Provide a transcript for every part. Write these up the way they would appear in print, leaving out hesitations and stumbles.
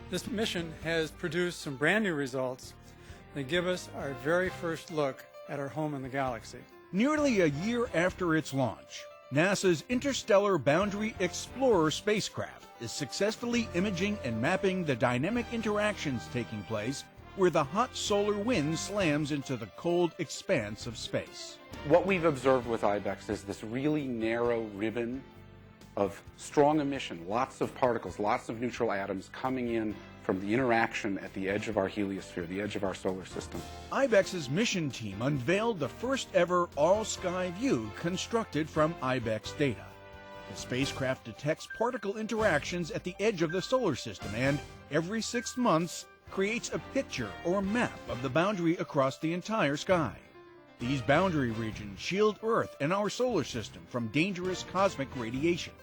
This mission has produced some brand new results that give us our very first look at our home in the galaxy. Nearly a year after its launch, NASA's Interstellar Boundary Explorer spacecraft is successfully imaging and mapping the dynamic interactions taking place where the hot solar wind slams into the cold expanse of space. What we've observed with IBEX is this really narrow ribbon of strong emission, lots of particles, lots of neutral atoms coming in from the interaction at the edge of our heliosphere, the edge of our solar system. IBEX's mission team unveiled the first ever all-sky view constructed from IBEX data. The spacecraft detects particle interactions at the edge of the solar system and, every 6 months, creates a picture or map of the boundary across the entire sky. These boundary regions shield Earth and our solar system from dangerous cosmic radiation.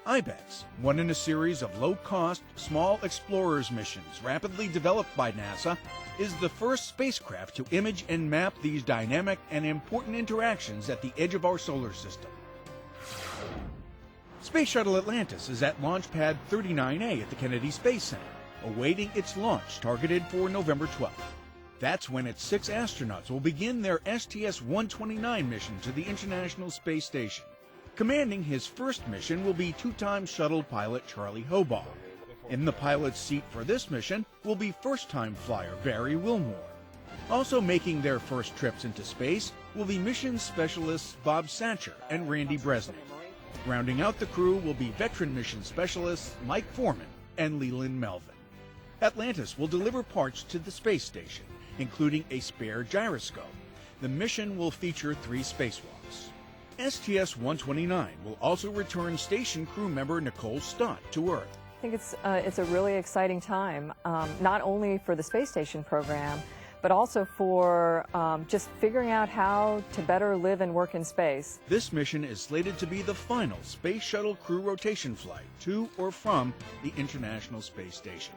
IBEX, one in a series of low-cost, small explorers missions rapidly developed by NASA, is the first spacecraft to image and map these dynamic and important interactions at the edge of our solar system. Space Shuttle Atlantis is at Launch Pad 39A at the Kennedy Space Center, awaiting its launch targeted for November 12th. That's when its 6 astronauts will begin their STS-129 mission to the International Space Station. Commanding his first mission will be 2-time shuttle pilot Charlie Hobaugh. In the pilot's seat for this mission will be first-time flyer Barry Wilmore. Also making their first trips into space will be mission specialists Bob Satcher and Randy Bresnik. Rounding out the crew will be veteran mission specialists Mike Foreman and Leland Melvin. Atlantis will deliver parts to the space station, including a spare gyroscope. The mission will feature 3 spacewalks. STS-129 will also return station crew member Nicole Stott to Earth. I think it's a really exciting time, not only for the space station program, but also for just figuring out how to better live and work in space. This mission is slated to be the final Space Shuttle crew rotation flight to or from the International Space Station.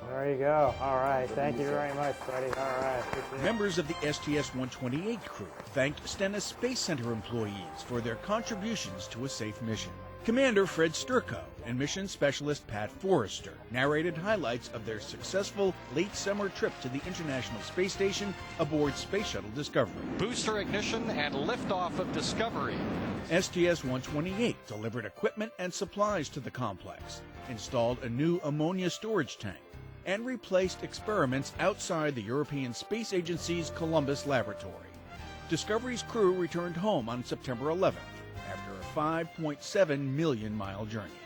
There you go. All right. Thank you very much, Freddie. All right. Members of the STS-128 crew thanked Stennis Space Center employees for their contributions to a safe mission. Commander Fred Sturko and mission specialist Pat Forrester narrated highlights of their successful late summer trip to the International Space Station aboard Space Shuttle Discovery. Booster ignition and liftoff of Discovery. STS-128 delivered equipment and supplies to the complex, installed a new ammonia storage tank, and replaced experiments outside the European Space Agency's Columbus laboratory. Discovery's crew returned home on September 11th after a 5.7 million-mile journey.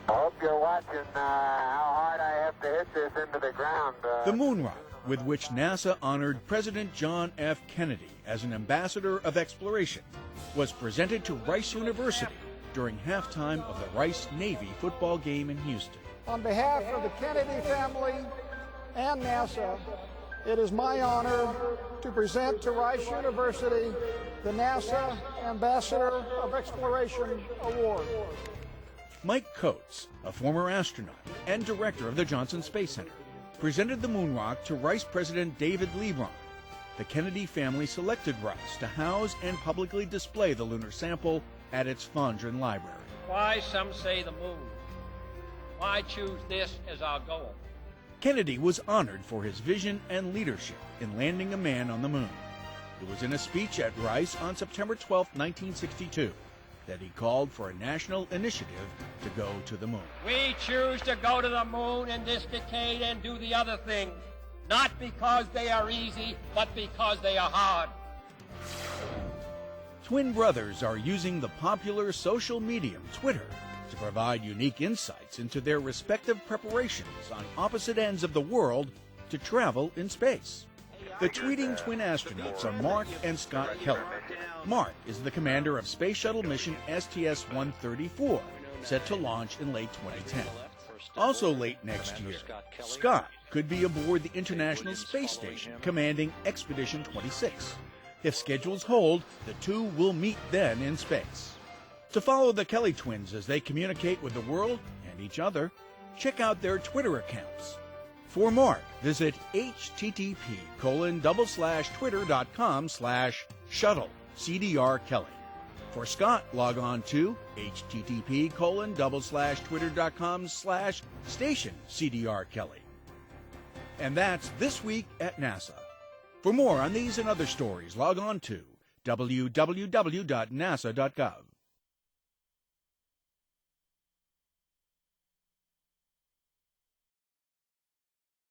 I hope you're watching how hard I have to hit this into the ground. The moon rock, with which NASA honored President John F. Kennedy as an ambassador of exploration, was presented to Rice University during halftime of the Rice-Navy football game in Houston. On behalf of the Kennedy family and NASA, it is my honor to present to Rice University the NASA Ambassador of Exploration Award. Mike Coates, a former astronaut and director of the Johnson Space Center, presented the moon rock to Rice President David Lebron. The Kennedy family selected Rice to house and publicly display the lunar sample at its Fondren Library. Why, some say the moon. Why choose this as our goal? Kennedy was honored for his vision and leadership in landing a man on the moon. It was in a speech at Rice on September 12, 1962, that he called for a national initiative to go to the moon. We choose to go to the moon in this decade and do the other things, not because they are easy, but because they are hard. Twin brothers are using the popular social medium Twitter to provide unique insights into their respective preparations on opposite ends of the world to travel in space. The tweeting twin astronauts are Mark and Scott Kelly. Mark is the commander of Space Shuttle mission STS-134, set to launch in late 2010. Also late next year, Scott could be aboard the International Space Station, commanding Expedition 26. If schedules hold, the two will meet then in space. To follow the Kelly twins as they communicate with the world and each other, check out their Twitter accounts. For Mark, visit http://twitter.com/shuttle CDR Kelly. For Scott, log on to http://twitter.com/station CDR Kelly. And that's This Week at NASA. For more on these and other stories, log on to www.nasa.gov.